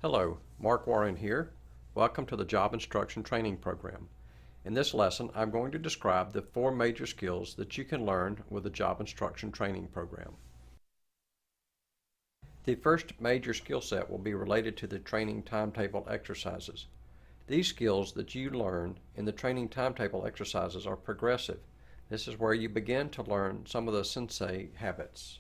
Hello, Mark Warren here. Welcome to the Job Instruction Training Program. In this lesson, I'm going to describe the 4 major skills that you can learn with the Job Instruction Training Program. The first major skill set will be related to the training timetable exercises. These skills that you learn in the training timetable exercises are progressive. This is where you begin to learn some of the sensei habits.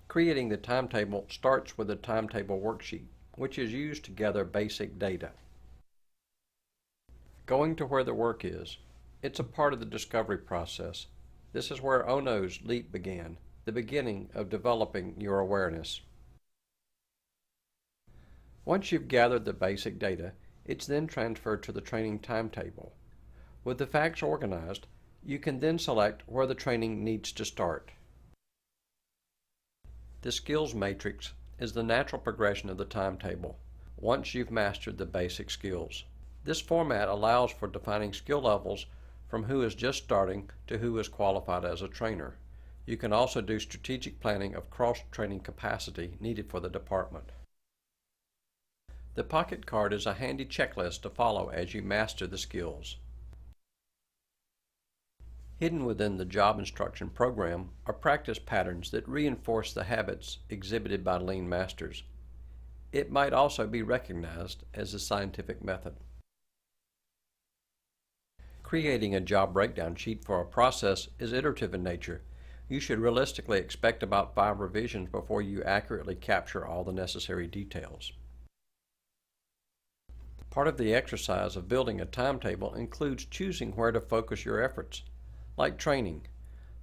Creating the timetable starts with a timetable worksheet, which is used to gather basic data. Going to where the work is. It's a part of the discovery process. This is where Ono's leap began, the beginning of developing your awareness. Once you've gathered the basic data, it's then transferred to the training timetable. With the facts organized, you can then select where the training needs to start. The skills matrix is the natural progression of the timetable once you've mastered the basic skills. This format allows for defining skill levels from who is just starting to who is qualified as a trainer. You can also do strategic planning of cross-training capacity needed for the department. The pocket card is a handy checklist to follow as you master the skills. Hidden within the job instruction program are practice patterns that reinforce the habits exhibited by lean masters. It might also be recognized as a scientific method. Creating a job breakdown sheet for a process is iterative in nature. You should realistically expect about 5 revisions before you accurately capture all the necessary details. Part of the exercise of building a timetable includes choosing where to focus your efforts. Like training,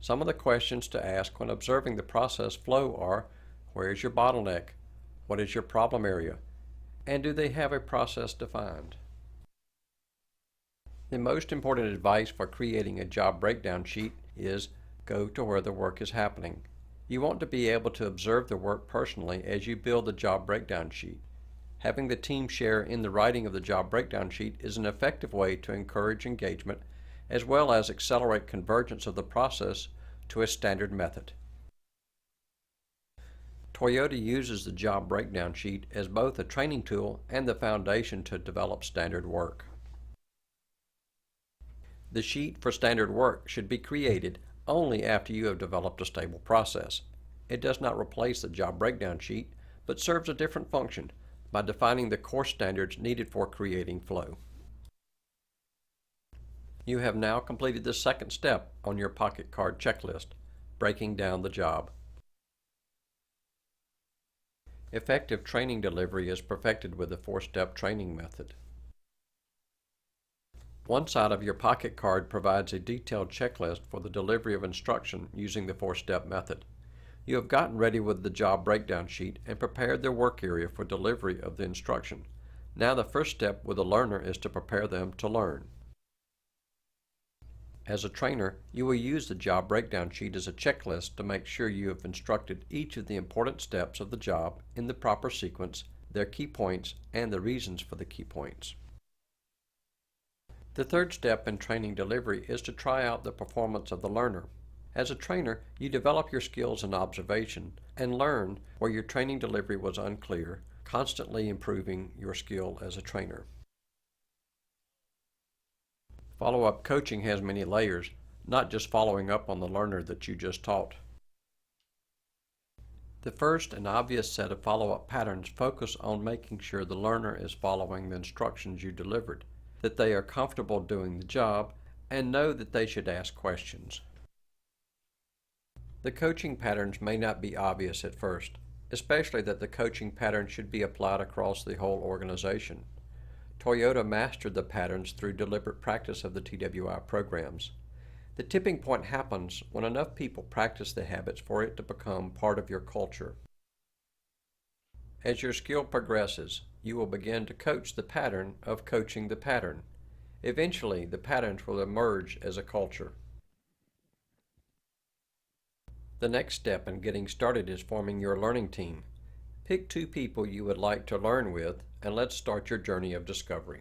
some of the questions to ask when observing the process flow are: where is your bottleneck? What is your problem area? And do they have a process defined? The most important advice for creating a job breakdown sheet is go to where the work is happening. You want to be able to observe the work personally as you build the job breakdown sheet. Having the team share in the writing of the job breakdown sheet is an effective way to encourage engagement as well as accelerate convergence of the process to a standard method. Toyota uses the job breakdown sheet as both a training tool and the foundation to develop standard work. The sheet for standard work should be created only after you have developed a stable process. It does not replace the job breakdown sheet, but serves a different function by defining the core standards needed for creating flow. You have now completed the second step on your pocket card checklist, breaking down the job. Effective training delivery is perfected with the 4-step training method. One side of your pocket card provides a detailed checklist for the delivery of instruction using the 4-step method. You have gotten ready with the job breakdown sheet and prepared their work area for delivery of the instruction. Now the first step with the learner is to prepare them to learn. As a trainer, you will use the job breakdown sheet as a checklist to make sure you have instructed each of the important steps of the job in the proper sequence, their key points, and the reasons for the key points. The third step in training delivery is to try out the performance of the learner. As a trainer, you develop your skills in observation and learn where your training delivery was unclear, constantly improving your skill as a trainer. Follow-up coaching has many layers, not just following up on the learner that you just taught. The first and obvious set of follow-up patterns focus on making sure the learner is following the instructions you delivered, that they are comfortable doing the job, and know that they should ask questions. The coaching patterns may not be obvious at first, especially that the coaching pattern should be applied across the whole organization. Toyota mastered the patterns through deliberate practice of the TWI programs. The tipping point happens when enough people practice the habits for it to become part of your culture. As your skill progresses, you will begin to coach the pattern of coaching the pattern. Eventually, the patterns will emerge as a culture. The next step in getting started is forming your learning team. Pick 2 people you would like to learn with, and let's start your journey of discovery.